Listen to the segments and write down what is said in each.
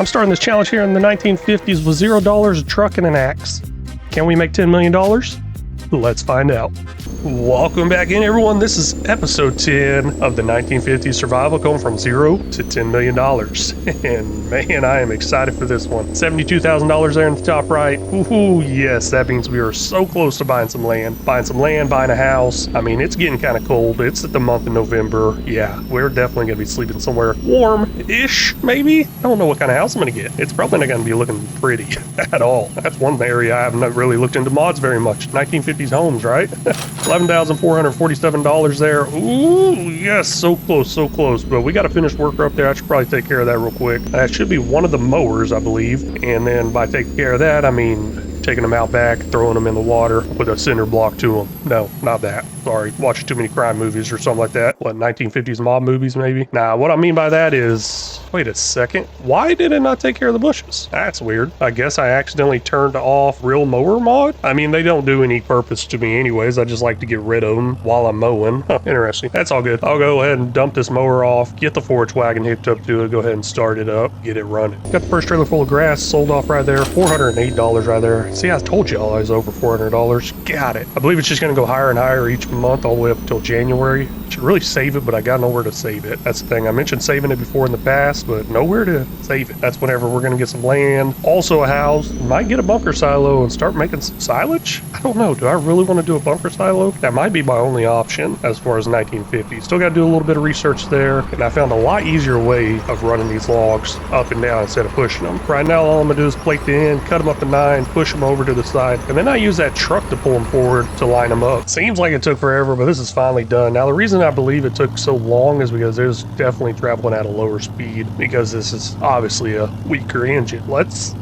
I'm starting this challenge here in the 1950s with $0, a truck, and an axe. Can we make $10 million? Let's find out. Welcome back in, everyone. This is episode 10 of the 1950s survival, going from 0 to $10 million. And man, I am excited for this one. $72,000 there in the top right. Ooh, yes, that means we are so close to buying some land. Buying a house. I mean, it's getting kind of cold. It's the month of November. Yeah, we're definitely going to be sleeping somewhere warm-ish, maybe. I don't know what kind of house I'm going to get. It's probably not going to be looking pretty at all. That's one area I haven't really looked into mods very much. 1950s homes, right? $11,447 there. Ooh, yes, so close. But we got a finished worker up there. I should probably take care of that real quick. That should be one of the mowers, I believe. And then by taking care of that, I mean taking them out back, throwing them in the water with a cinder block to them. No, not that. Sorry, watching too many crime movies or something like that. What, 1950s mob movies maybe? Nah, what I mean by that is, wait a second. Why did it not take care of the bushes? That's weird. I guess I accidentally turned off real mower mod. I mean, they don't do any purpose to me anyways. I just like to get rid of them while I'm mowing. Huh, interesting. That's all good. I'll go ahead and dump this mower off, get the forage wagon hooked up to it, go ahead and start it up, get it running. Got the first trailer full of grass sold off right there. $408 right there. See, I told y'all I was over $400. Got it. I believe it's just going to go higher and higher each month all the way up until January. Should really save it, but I got nowhere to save it. That's the thing. I mentioned saving it before in the past, but nowhere to save it. That's whenever we're going to get some land. Also a house. Might get a bunker silo and start making some silage. I don't know. Do I really want to do a bunker silo? That might be my only option as far as 1950. Still got to do a little bit of research there. And I found a lot easier way of running these logs up and down instead of pushing them. Right now, all I'm going to do is plate the end, cut them up to 9, push them over to the side, and then I use that truck to pull them forward to line them up. Seems like it took forever, but this is finally done. Now, the reason I believe it took so long is because it was definitely traveling at a lower speed, because this is obviously a weaker engine.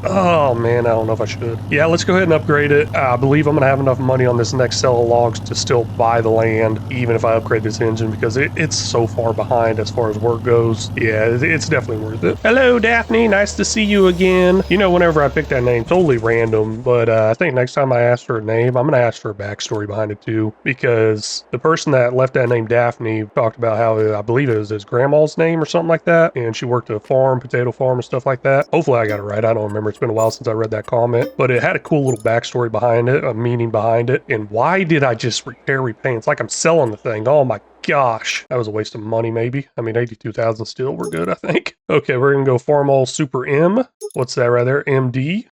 Oh man, I don't know if I should. Yeah, let's go ahead and upgrade it. I believe I'm going to have enough money on this next sell of logs to still buy the land, even if I upgrade this engine, because it's so far behind as far as work goes. Yeah, it's definitely worth it. Hello, Daphne. Nice to see you again. You know, whenever I pick that name, totally random, but I think next time I ask for a name, I'm going to ask for a backstory behind it too, because the person that left that name Daphne talked about how I believe it was his grandma's name or something like that, and she worked at a farm, potato farm and stuff like that. Hopefully I got it right. I don't remember. It's been a while since I read that comment, but it had a cool little backstory behind it, a meaning behind it. And why did I just repaint? It's like I'm selling the thing. Oh my gosh, that was a waste of money maybe. I mean, 82,000 still, we're good, I think. Okay, we're gonna go Farmall Super M. What's that right there? MD.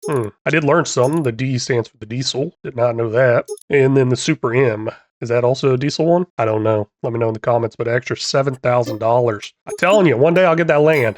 I did learn something. The D stands for the diesel. Did not know that. And then the Super M. Is that also a diesel one? I don't know. Let me know in the comments, but extra $7,000. I'm telling you, one day I'll get that land.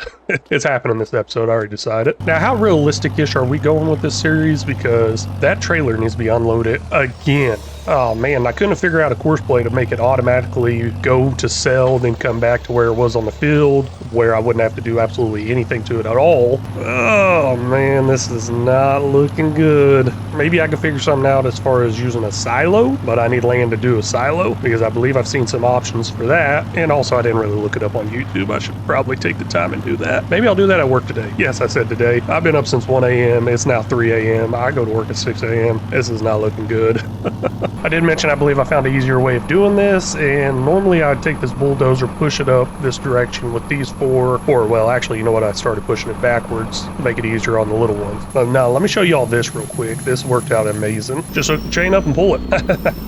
It's happening this episode, I already decided. Now, how realistic-ish are we going with this series? Because that trailer needs to be unloaded again. Oh man, I couldn't figure out a course play to make it automatically go to sell, then come back to where it was on the field, where I wouldn't have to do absolutely anything to it at all. Oh man, this is not looking good. Maybe I can figure something out as far as using a silo, but I need land to do a silo, because I believe I've seen some options for that. And also, I didn't really look it up on YouTube. I should probably take the time and do that. Maybe I'll do that at work today. Yes, I said today. I've been up since 1 a.m. It's now 3 a.m. I go to work at 6 a.m. This is not looking good. I did mention I believe I found an easier way of doing this, and normally I'd take this bulldozer, push it up this direction with these four, or well, actually, you know what, I started pushing it backwards to make it easier on the little ones. But now, let me show you all this real quick. This worked out amazing. Just hook the chain up and pull it.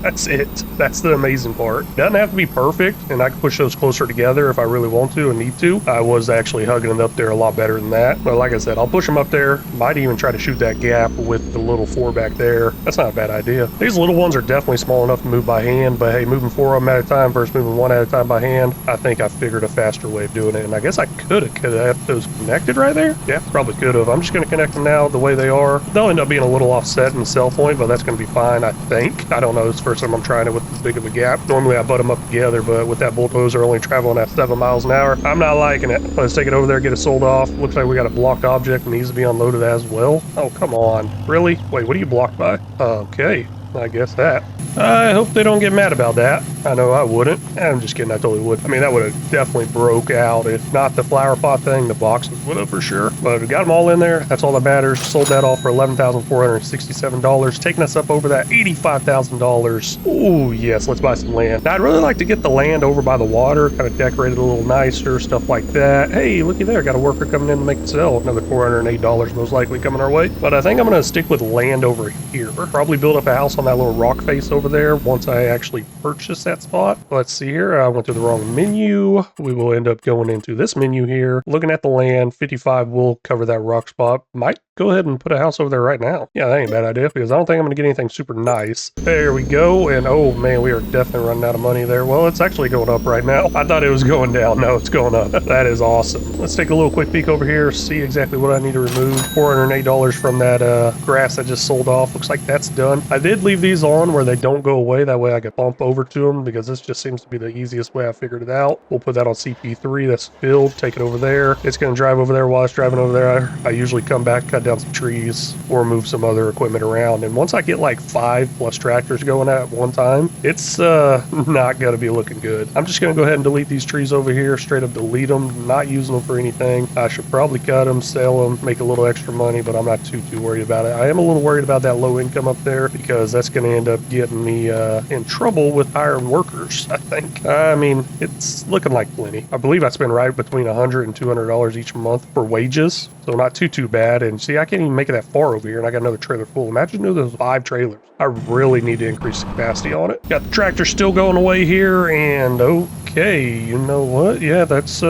That's it. That's the amazing part. Doesn't have to be perfect, and I can push those closer together if I really want to and need to. I was actually hugging it up there a lot better than that, but like I said, I'll push them up there. Might even try to shoot that gap with the little four back there. That's not a bad idea. These little ones are definitely small enough to move by hand, but hey, moving 4 of them at a time versus moving 1 at a time by hand, I think I figured a faster way of doing it. And I guess I could have those connected right there. Yeah, probably could have. I'm just going to connect them now the way they are. They'll end up being a little offset in the sell point, but that's going to be fine, I think. I don't know. It's the first time I'm trying it with this big of a gap. Normally I butt them up together, but with that bulldozer only traveling at 7 miles an hour, I'm not liking it. Let's take it over there, get it sold off. Looks like we got a blocked object that needs to be unloaded as well. Oh, come on. Really? Wait, what are you blocked by? Okay. I guess that. I hope they don't get mad about that. I know I wouldn't. I'm just kidding, I totally would. I mean, that would have definitely broke out. If not the flower pot thing, the boxes would have for sure. But we got them all in there. That's all that matters. Sold that off for $11,467, taking us up over that $85,000. Ooh, yes, let's buy some land. Now, I'd really like to get the land over by the water, kind of decorate it a little nicer, stuff like that. Hey, looky there, got a worker coming in to make the sale. Another $408 most likely coming our way. But I think I'm going to stick with land over here. Probably build up a house on that little rock face over there once I actually purchase that spot. Let's see here. I went to the wrong menu. We will end up going into this menu here. Looking at the land, 55 will cover that rock spot. Might go ahead and put a house over there right now. Yeah, that ain't a bad idea because I don't think I'm going to get anything super nice. There we go. And oh man, we are definitely running out of money there. Well, it's actually going up right now. I thought it was going down. No, it's going up. That is awesome. Let's take a little quick peek over here, see exactly what I need to remove. $408 from that grass I just sold off. Looks like that's done. I did leave these on where they don't go away. That way I could bump over to them because this just seems to be the easiest way I figured it out. We'll put that on CP3. That's filled. Take it over there. It's going to drive over there. While it's driving over there, I usually come back, cut down some trees or move some other equipment around. And once I get like 5+ tractors going at one time, it's not going to be looking good. I'm just going to go ahead and delete these trees over here, straight up delete them, not using them for anything. I should probably cut them, sell them, make a little extra money, but I'm not too worried about it. I am a little worried about that low income up there because that's going to end up getting me in trouble with hiring workers, I think. I mean, it's looking like plenty. I believe I spend right between $100 and $200 each month for wages, so not too bad. And see, I can't even make it that far over here, and I got another trailer full. Imagine if there's 5 trailers. I really need to increase the capacity on it. Got the tractor still going away here, and okay, you know what? Yeah, that's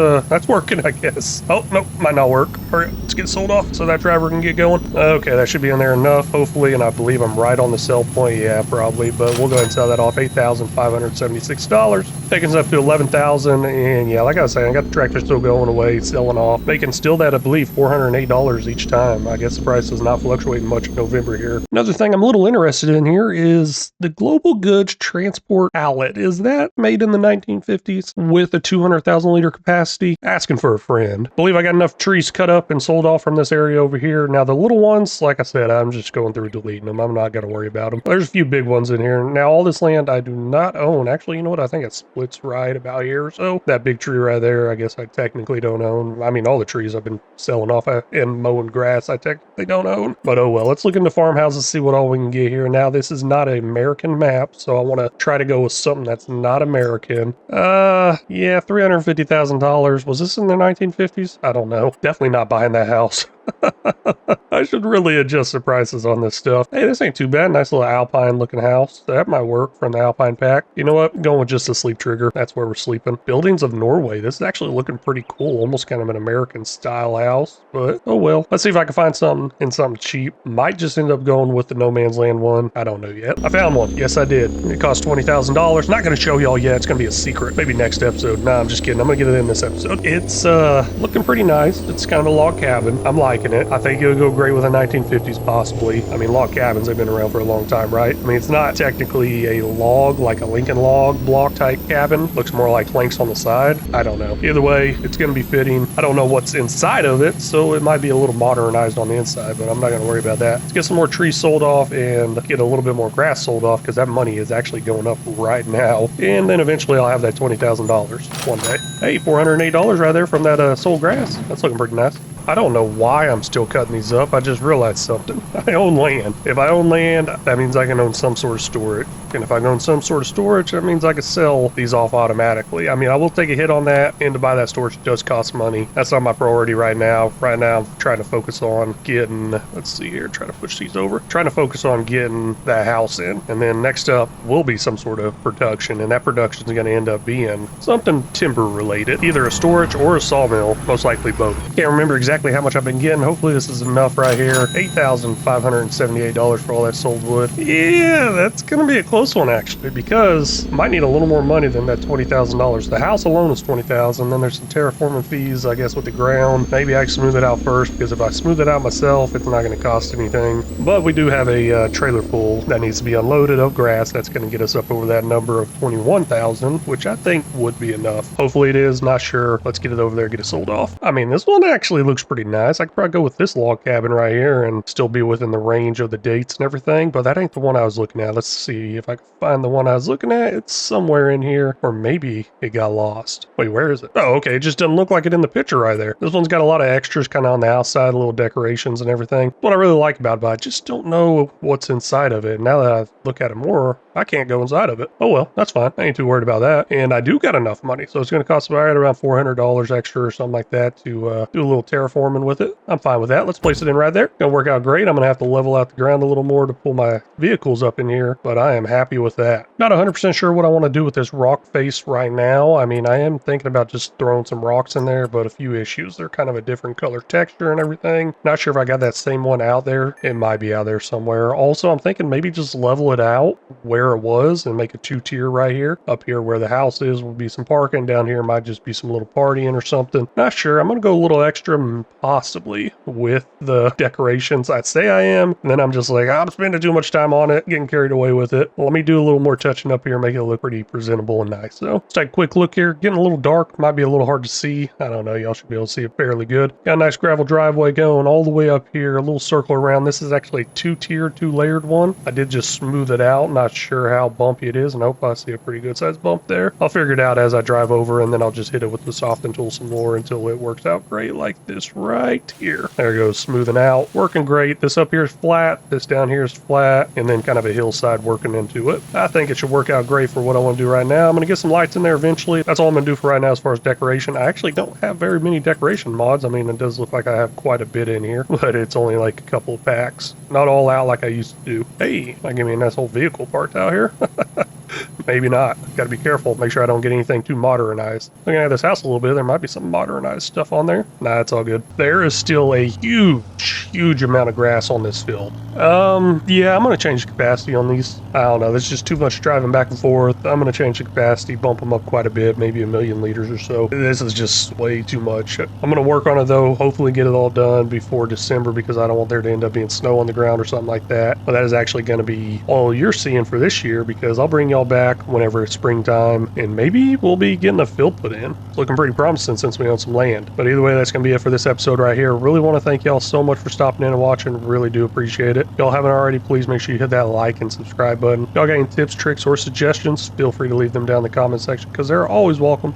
working, I guess. Oh, nope, might not work. Hurry up, let's get sold off so that driver can get going. Okay, that should be in there enough, hopefully, and I believe I'm right on the sell point. Yeah, probably, but we'll go ahead and sell that off. $8,576. Taking us up to $11,000, and yeah, like I was saying, I got the tractor still going away, selling off. Making still that, I believe, $408 each time. I guess the price is not fluctuating much in November here. Another thing I'm a little interested in here is the Global Goods Transport Outlet. Is that made in the 1950s with a 200,000 liter capacity? Asking for a friend. Believe I got enough trees cut up and sold off from this area over here. Now the little ones, like I said, I'm just going through deleting them. I'm not going to worry about them. There's a few big ones in here. Now all this land I do not own. Actually, you know what? I think it splits right about here or so. That big tree right there, I guess I technically don't own. I mean, all the trees I've been selling off and mowing grass, I technically don't own. But oh well, let's look into farmhouses, see what all we can get here. Now this is not an American map, so I want to try to go with something that's not American. Yeah, $350,000. Was this in the 1950s? I don't know. Definitely not buying that house. I should really adjust the prices on this stuff. Hey, this ain't too bad. Nice little Alpine looking house. That might work from the Alpine pack. You know what? Going with just a sleep trigger. That's where we're sleeping. Buildings of Norway. This is actually looking pretty cool. Almost kind of an American style house, but oh well. Let's see if I can find something in something cheap. Might just end up going with the No Man's Land one. I don't know yet. I found one. Yes, I did. It cost $20,000. Not going to show y'all yet. It's going to be a secret. Maybe next episode. Nah, I'm just kidding. I'm going to get it in this episode. It's looking pretty nice. It's kind of a log cabin. I'm liking it. I think it'll go great with a 1950s possibly. I mean, log cabins, they've been around for a long time, right? I mean, it's not technically a log, like a Lincoln log block type cabin. Looks more like planks on the side. I don't know. Either way, it's going to be fitting. I don't know what's inside of it, so it might be a little modernized on the inside, but I'm not going to worry about that. Let's get some more trees sold off and get a little bit more grass sold off because that money is actually going up right now. And then eventually I'll have that $20,000 one day. Hey, $408 right there from that sold grass. That's looking pretty nice. I don't know why I'm still cutting these up. I just realized something. I own land. If I own land, that means I can own some sort of storage. And if I own some sort of storage, that means I can sell these off automatically. I mean, I will take a hit on that, and to buy that storage does cost money. That's not my priority right now. Right now, I'm trying to focus on getting, let's see here, trying to push these over. Trying to focus on getting that house in. And then next up will be some sort of production, and that production is going to end up being something timber related. Either a storage or a sawmill, most likely both. Can't remember exactly how much I've been getting. Hopefully this is enough right here. $8,578 for all that sold wood. Yeah, that's going to be a close one actually, because I might need a little more money than that $20,000. The house alone is $20,000. Then there's some terraforming fees, I guess, with the ground. Maybe I can smooth it out first, because if I smooth it out myself, it's not going to cost anything. But we do have a trailer full that needs to be unloaded of grass. That's going to get us up over that number of $21,000, which I think would be enough. Hopefully it is. Not sure. Let's get it over there, get it sold off. I mean, this one actually looks looks pretty nice. I could probably go with this log cabin right here and still be within the range of the dates and everything, but that ain't the one I was looking at. Let's see if I can find the one I was looking at. It's somewhere in here, or maybe it got lost. Wait, where is it? Oh, okay, it just doesn't look like it in the picture right there. This one's got a lot of extras kind of on the outside, little decorations and everything. What I really like about it, but I just don't know what's inside of it. Now that I look at it more, I can't go inside of it. Oh well, that's fine. I ain't too worried about that. And I do got enough money, so it's going to cost right around $400 extra or something like that to do a little terraforming with it. I'm fine with that. Let's place it in right there. Gonna work out great. I'm gonna have to level out the ground a little more to pull my vehicles up in here, but I am happy with that. Not 100% sure what I want to do with this rock face right now. I mean, I am thinking about just throwing some rocks in there, but a few issues. They're kind of a different color texture and everything. Not sure if I got that same one out there. It might be out there somewhere. Also, I'm thinking maybe just level it out where it was and make a 2-tier right here. Up here where the house is will be some parking. Down here might just be some little partying or something. Not sure. I'm going to go a little extra possibly with the decorations. I'd say I am. And then I'm just like, I'm spending too much time on it, getting carried away with it. Let me do a little more touching up here, make it look pretty presentable and nice. So let's take a quick look here. Getting a little dark, might be a little hard to see. I don't know. Y'all should be able to see it fairly good. Got a nice gravel driveway going all the way up here, a little circle around. This is actually a 2-tier, 2-layered one. I did just smooth it out. Not sure how bumpy it is, and hope I see a pretty good size bump there. I'll figure it out as I drive over, and then I'll just hit it with the soften tool some more until it works out great like this right here. There it goes, smoothing out, working great. This up here is flat, this down here is flat, and then kind of a hillside working into it. I think it should work out great for what I want to do right now. I'm going to get some lights in there eventually. That's all I'm going to do for right now as far as decoration. I actually don't have very many decoration mods. I mean, it does look like I have quite a bit in here, but it's only like a couple of packs. Not all out like I used to do. Hey, might give me a nice whole vehicle parked out here. Maybe not. Got to be careful. Make sure I don't get anything too modernized. Looking at this house a little bit, there might be some modernized stuff on there. Nah, it's all good. There is still a huge amount of grass on this field. Yeah, I'm going to change the capacity on these. I don't know. There's just too much driving back and forth. I'm going to change the capacity, bump them up quite a bit, maybe 1,000,000 liters or so. This is just way too much. I'm going to work on it though. Hopefully get it all done before December because I don't want there to end up being snow on the ground or something like that. But that is actually going to be all you're seeing for this year because I'll bring y'all back whenever it's springtime and maybe we'll be getting a field put in. It's looking pretty promising since we own some land. But either way, that's going to be it for this episode right here. Really want to thank y'all so much for stopping in and watching. Really do appreciate it. If y'all haven't already, please make sure you hit that like and subscribe button. Y'all got any tips, tricks, or suggestions, feel free to leave them down in the comment section because they're always welcome.